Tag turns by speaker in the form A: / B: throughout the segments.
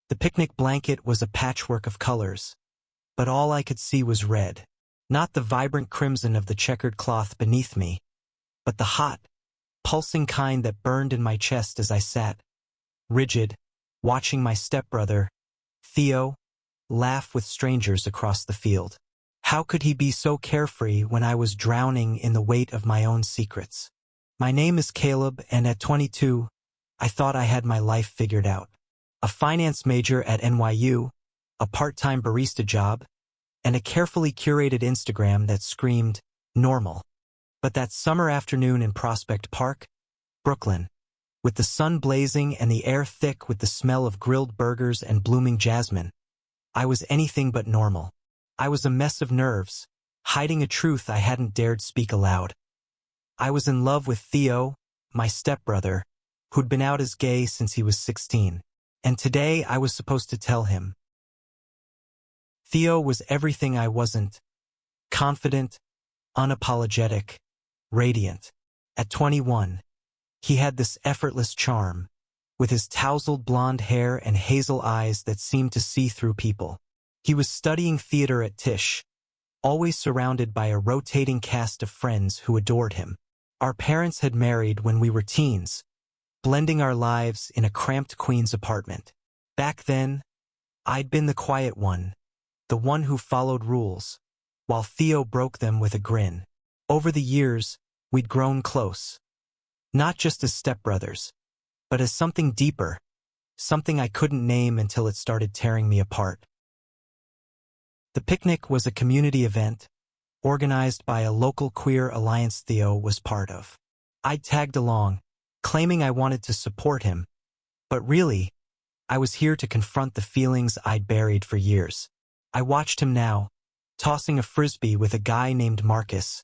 A: The picnic blanket was a patchwork of colors, but all I could see was red. Not the vibrant crimson of the checkered cloth beneath me, but the hot, pulsing kind that burned in my chest as I sat, rigid, watching my stepbrother, Theo, laugh with strangers across the field. How could he be so carefree when I was drowning in the weight of my own secrets? My name is Caleb, and at 22, I thought I had my life figured out. A finance major at NYU, a part-time barista job, and a carefully curated Instagram that screamed, normal. But that summer afternoon in Prospect Park, Brooklyn, with the sun blazing and the air thick with the smell of grilled burgers and blooming jasmine, I was anything but normal. I was a mess of nerves, hiding a truth I hadn't dared speak aloud. I was in love with Theo, my stepbrother, who'd been out as gay since he was 16, and today I was supposed to tell him. Theo was everything I wasn't: confident, unapologetic, radiant. At 21, he had this effortless charm, with his tousled blonde hair and hazel eyes that seemed to see through people. He was studying theater at Tisch, always surrounded by a rotating cast of friends who adored him. Our parents had married when we were teens, blending our lives in a cramped Queens apartment. Back then, I'd been the quiet one, the one who followed rules, while Theo broke them with a grin. Over the years, we'd grown close. Not just as stepbrothers, but as something deeper, something I couldn't name until it started tearing me apart. The picnic was a community event, organized by a local queer alliance Theo was part of. I tagged along, claiming I wanted to support him, but really, I was here to confront the feelings I'd buried for years. I watched him now, tossing a frisbee with a guy named Marcus,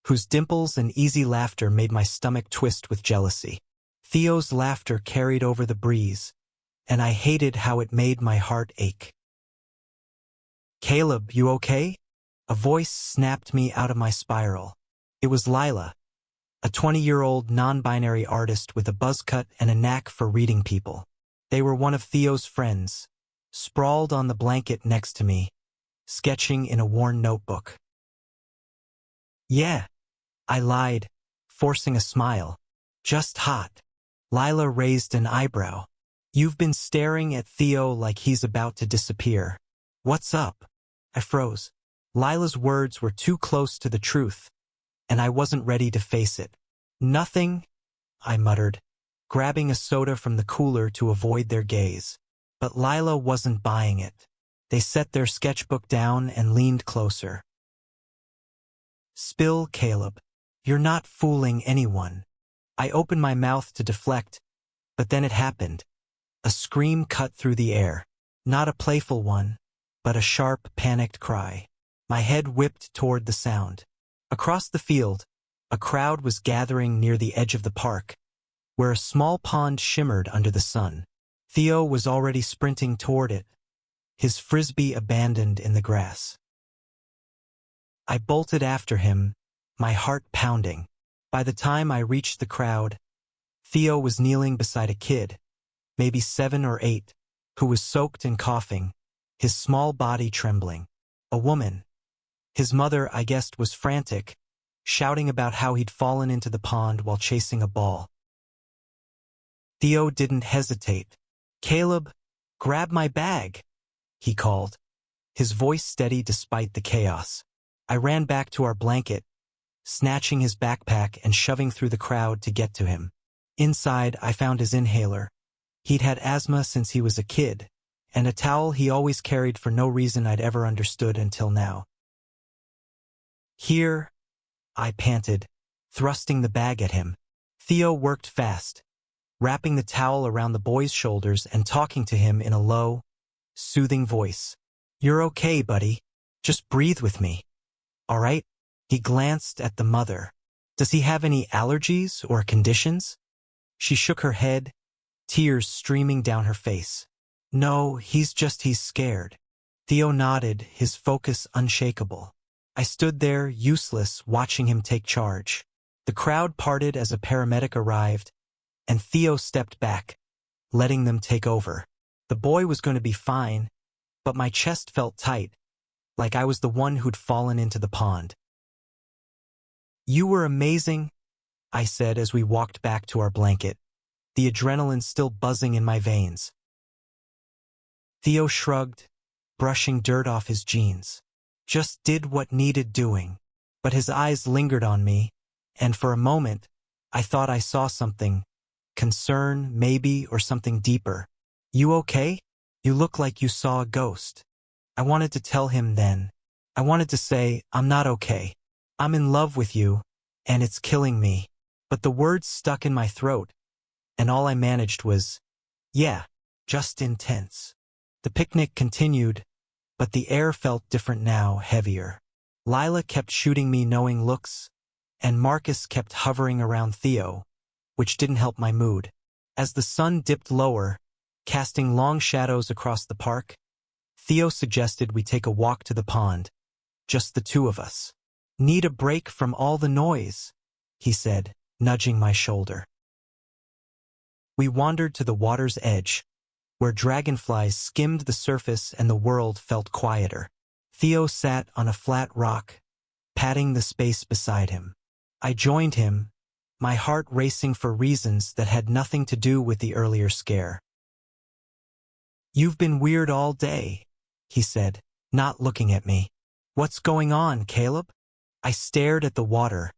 A: whose dimples and easy laughter made my stomach twist with jealousy. Theo's laughter carried over the breeze, and I hated how it made my heart ache. "Caleb, you okay?" A voice snapped me out of my spiral. It was Lila, a 20-year-old non-binary artist with a buzz cut and a knack for reading people. They were one of Theo's friends, sprawled on the blanket next to me, sketching in a worn notebook. "Yeah," I lied, forcing a smile. "Just hot." Lila raised an eyebrow. "You've been staring at Theo like he's about to disappear. What's up?" I froze. Lila's words were too close to the truth, and I wasn't ready to face it. "Nothing," I muttered, grabbing a soda from the cooler to avoid their gaze. But Lila wasn't buying it. They set their sketchbook down and leaned closer. "Spill, Caleb. You're not fooling anyone." I opened my mouth to deflect, but then it happened. A scream cut through the air. Not a playful one, but a sharp, panicked cry. My head whipped toward the sound. Across the field, a crowd was gathering near the edge of the park, where a small pond shimmered under the sun. Theo was already sprinting toward it, his frisbee abandoned in the grass. I bolted after him, my heart pounding. By the time I reached the crowd, Theo was kneeling beside a kid, maybe 7 or 8, who was soaked and coughing, his small body trembling. A woman, his mother I guessed, was frantic, shouting about how he'd fallen into the pond while chasing a ball. Theo didn't hesitate. "Caleb, grab my bag," he called, his voice steady despite the chaos. I ran back to our blanket, snatching his backpack and shoving through the crowd to get to him. Inside, I found his inhaler. He'd had asthma since he was a kid, and a towel he always carried for no reason I'd ever understood until now. "Here," I panted, thrusting the bag at him. Theo worked fast, wrapping the towel around the boy's shoulders and talking to him in a low, soothing voice. "You're okay, buddy. Just breathe with me. All right?" He glanced at the mother. "Does he have any allergies or conditions?" She shook her head, tears streaming down her face. "No, he's scared." Theo nodded, his focus unshakable. I stood there, useless, watching him take charge. The crowd parted as a paramedic arrived, and Theo stepped back, letting them take over. The boy was going to be fine, but my chest felt tight, like I was the one who'd fallen into the pond. "You were amazing," I said as we walked back to our blanket, the adrenaline still buzzing in my veins. Theo shrugged, brushing dirt off his jeans. "Just did what needed doing." But his eyes lingered on me, and for a moment, I thought I saw something. Concern, maybe, or something deeper. "You okay? You look like you saw a ghost." I wanted to tell him then. I wanted to say, "I'm not okay. I'm in love with you, and it's killing me." But the words stuck in my throat, and all I managed was, "Yeah, just intense." The picnic continued, but the air felt different now, heavier. Lila kept shooting me knowing looks, and Marcus kept hovering around Theo, which didn't help my mood. As the sun dipped lower, casting long shadows across the park, Theo suggested we take a walk to the pond, just the two of us. "Need a break from all the noise," he said, nudging my shoulder. We wandered to the water's edge, where dragonflies skimmed the surface and the world felt quieter. Theo sat on a flat rock, patting the space beside him. I joined him, my heart racing for reasons that had nothing to do with the earlier scare. "You've been weird all day," he said, not looking at me. "What's going on, Caleb?" I stared at the water,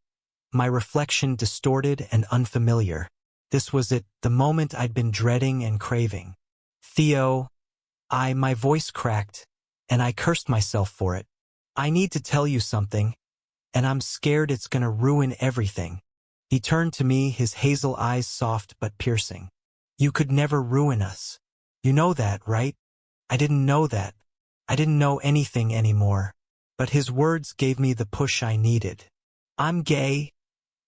A: my reflection distorted and unfamiliar. This was it, the moment I'd been dreading and craving. "Theo," my voice cracked, and I cursed myself for it. "I need to tell you something, and I'm scared it's gonna ruin everything." He turned to me, his hazel eyes soft but piercing. "You could never ruin us. You know that, right?" I didn't know that. I didn't know anything anymore. But his words gave me the push I needed. "I'm gay,"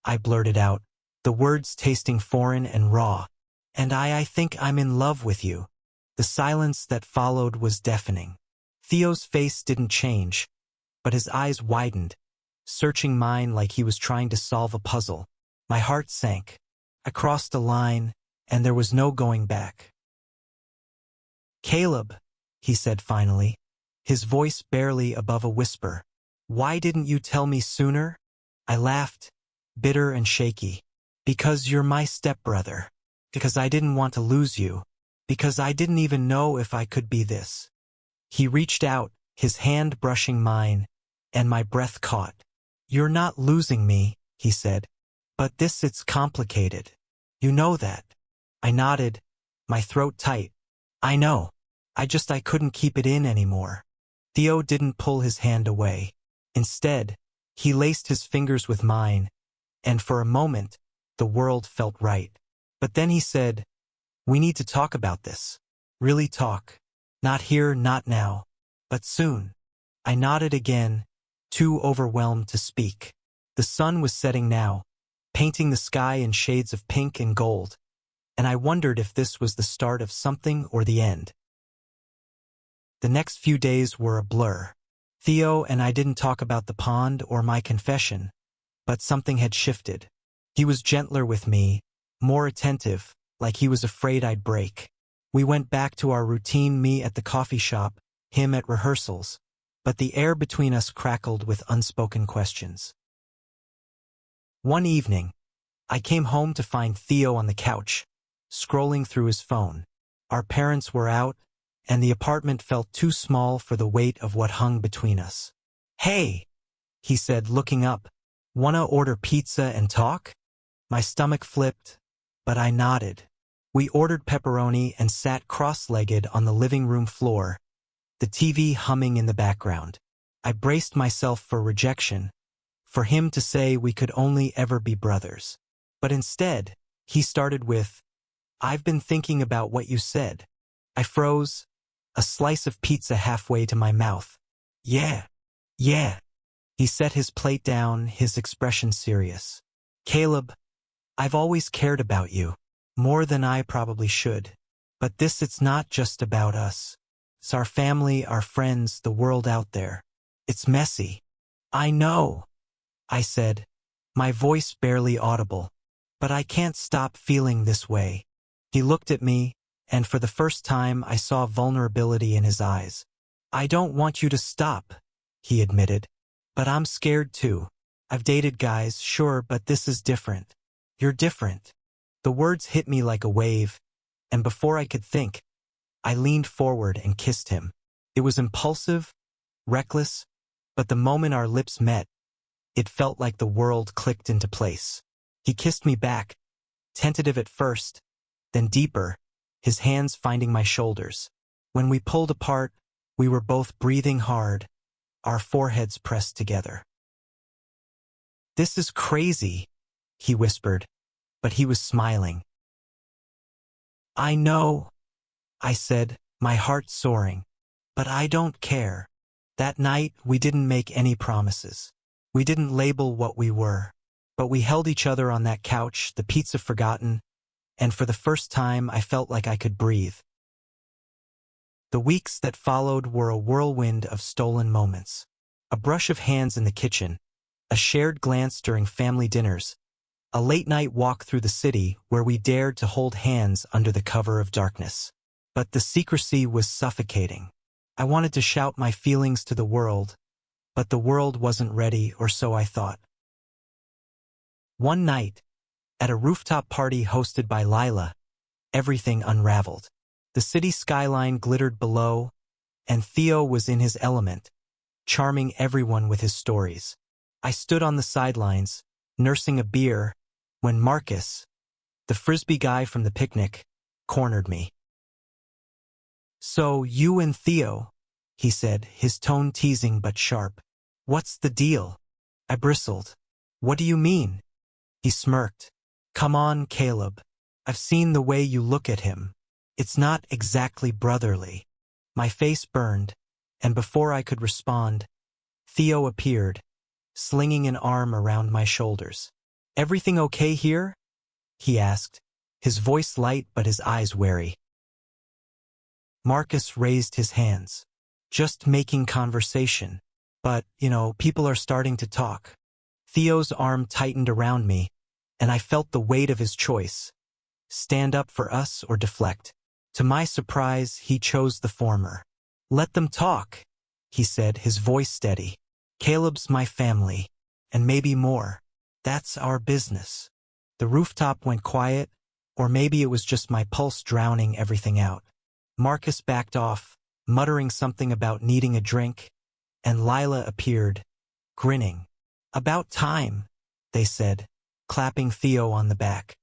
A: I blurted out, the words tasting foreign and raw. "And I think I'm in love with you." The silence that followed was deafening. Theo's face didn't change, but his eyes widened, searching mine like he was trying to solve a puzzle. My heart sank. I crossed a line, and there was no going back. "Caleb," he said finally, his voice barely above a whisper. "Why didn't you tell me sooner?" I laughed, bitter and shaky. "Because you're my stepbrother. Because I didn't want to lose you. Because I didn't even know if I could be this." He reached out, his hand brushing mine, and my breath caught. "You're not losing me," he said. "But it's complicated. You know that." I nodded, my throat tight. "I know. I couldn't keep it in anymore." Theo didn't pull his hand away. Instead, he laced his fingers with mine, and for a moment, the world felt right. But then he said, "We need to talk about this. Really talk. Not here, not now, but soon." I nodded again, too overwhelmed to speak. The sun was setting now, painting the sky in shades of pink and gold, and I wondered if this was the start of something or the end. The next few days were a blur. Theo and I didn't talk about the pond or my confession, but something had shifted. He was gentler with me, more attentive, like he was afraid I'd break. We went back to our routine, me at the coffee shop, him at rehearsals, but the air between us crackled with unspoken questions. One evening, I came home to find Theo on the couch, scrolling through his phone. Our parents were out, and the apartment felt too small for the weight of what hung between us. "Hey," he said, looking up, "wanna order pizza and talk?" My stomach flipped, but I nodded. We ordered pepperoni and sat cross-legged on the living room floor, the TV humming in the background. I braced myself for rejection, for him to say we could only ever be brothers. But instead, he started with, "I've been thinking about what you said." I froze, a slice of pizza halfway to my mouth. Yeah. He set his plate down, his expression serious. "Caleb, I've always cared about you, more than I probably should. But it's not just about us. It's our family, our friends, the world out there. It's messy." "I know," I said, my voice barely audible. "But I can't stop feeling this way." He looked at me, and for the first time I saw vulnerability in his eyes. "I don't want you to stop," he admitted. "But I'm scared too. I've dated guys, sure, but this is different. You're different." The words hit me like a wave, and before I could think, I leaned forward and kissed him. It was impulsive, reckless, but the moment our lips met, it felt like the world clicked into place. He kissed me back, tentative at first, then deeper, his hands finding my shoulders. When we pulled apart, we were both breathing hard, our foreheads pressed together. "This is crazy," he whispered, but he was smiling. "I know," I said, my heart soaring, "but I don't care." That night, we didn't make any promises. We didn't label what we were, but we held each other on that couch, the pizza forgotten, and for the first time I felt like I could breathe. The weeks that followed were a whirlwind of stolen moments. A brush of hands in the kitchen, a shared glance during family dinners, a late-night walk through the city where we dared to hold hands under the cover of darkness. But the secrecy was suffocating. I wanted to shout my feelings to the world, but the world wasn't ready, or so I thought. One night, at a rooftop party hosted by Lila, everything unraveled. The city skyline glittered below, and Theo was in his element, charming everyone with his stories. I stood on the sidelines, nursing a beer, when Marcus, the frisbee guy from the picnic, cornered me. "So, you and Theo," he said, his tone teasing but sharp. "What's the deal?" I bristled. "What do you mean?" He smirked. "Come on, Caleb. I've seen the way you look at him. It's not exactly brotherly." My face burned, and before I could respond, Theo appeared, slinging an arm around my shoulders. "Everything okay here?" he asked, his voice light but his eyes wary. Marcus raised his hands. "Just making conversation. But, people are starting to talk." Theo's arm tightened around me, and I felt the weight of his choice. Stand up for us or deflect. To my surprise, he chose the former. "Let them talk," he said, his voice steady. "Caleb's my family, and maybe more. That's our business." The rooftop went quiet, or maybe it was just my pulse drowning everything out. Marcus backed off, muttering something about needing a drink, and Lila appeared, grinning. "About time," they said, clapping Theo on the back.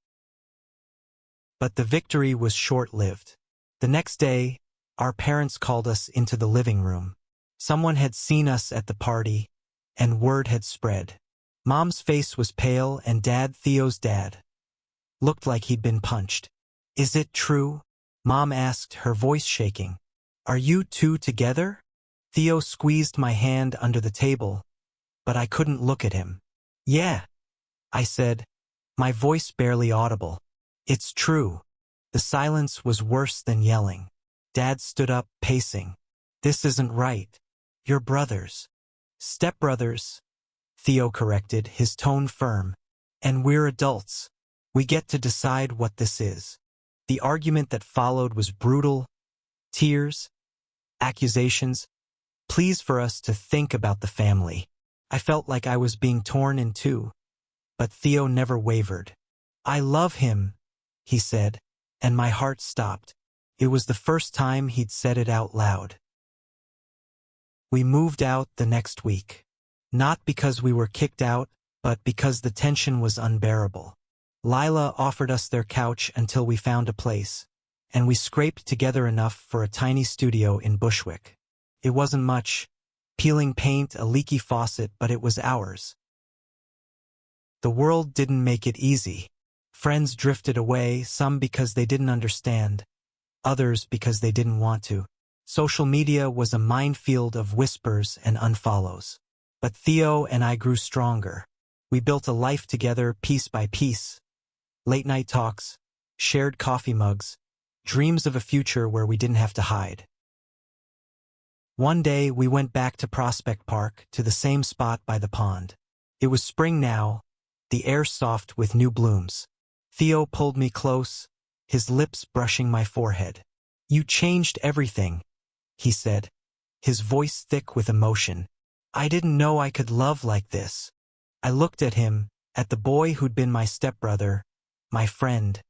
A: But the victory was short-lived. The next day, our parents called us into the living room. Someone had seen us at the party, and word had spread. Mom's face was pale, and Theo's dad, looked like he'd been punched. "Is it true?" Mom asked, her voice shaking. "Are you two together?" Theo squeezed my hand under the table, but I couldn't look at him. "Yeah," I said, my voice barely audible. "It's true." The silence was worse than yelling. Dad stood up, pacing. "This isn't right. You're brothers." "Stepbrothers," Theo corrected, his tone firm. "And we're adults. We get to decide what this is." The argument that followed was brutal. Tears, accusations, pleas for us to think about the family. I felt like I was being torn in two, but Theo never wavered. "I love him," he said, and my heart stopped. It was the first time he'd said it out loud. We moved out the next week. Not because we were kicked out, but because the tension was unbearable. Lila offered us their couch until we found a place, and we scraped together enough for a tiny studio in Bushwick. It wasn't much, peeling paint, a leaky faucet, but it was ours. The world didn't make it easy. Friends drifted away, some because they didn't understand, others because they didn't want to. Social media was a minefield of whispers and unfollows. But Theo and I grew stronger. We built a life together piece by piece. Late-night talks, shared coffee mugs, dreams of a future where we didn't have to hide. One day we went back to Prospect Park, to the same spot by the pond. It was spring now, the air soft with new blooms. Theo pulled me close, his lips brushing my forehead. "You changed everything," he said, his voice thick with emotion. "I didn't know I could love like this." I looked at him, at the boy who'd been my stepbrother, my friend,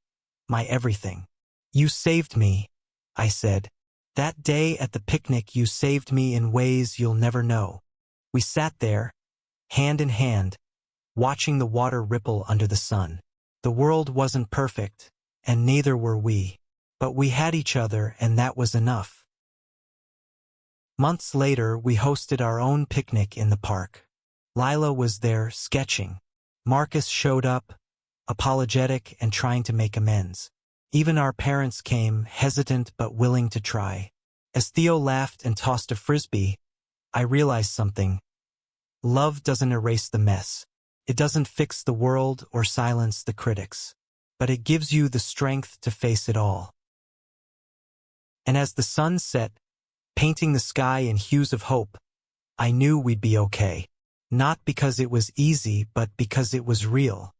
A: my everything. "You saved me," I said. "That day at the picnic you saved me in ways you'll never know." We sat there, hand in hand, watching the water ripple under the sun. The world wasn't perfect, and neither were we. But we had each other, and that was enough. Months later, we hosted our own picnic in the park. Lila was there, sketching. Marcus showed up, apologetic and trying to make amends. Even our parents came, hesitant but willing to try. As Theo laughed and tossed a frisbee, I realized something. Love doesn't erase the mess. It doesn't fix the world or silence the critics. But it gives you the strength to face it all. And as the sun set, painting the sky in hues of hope, I knew we'd be okay. Not because it was easy, but because it was real.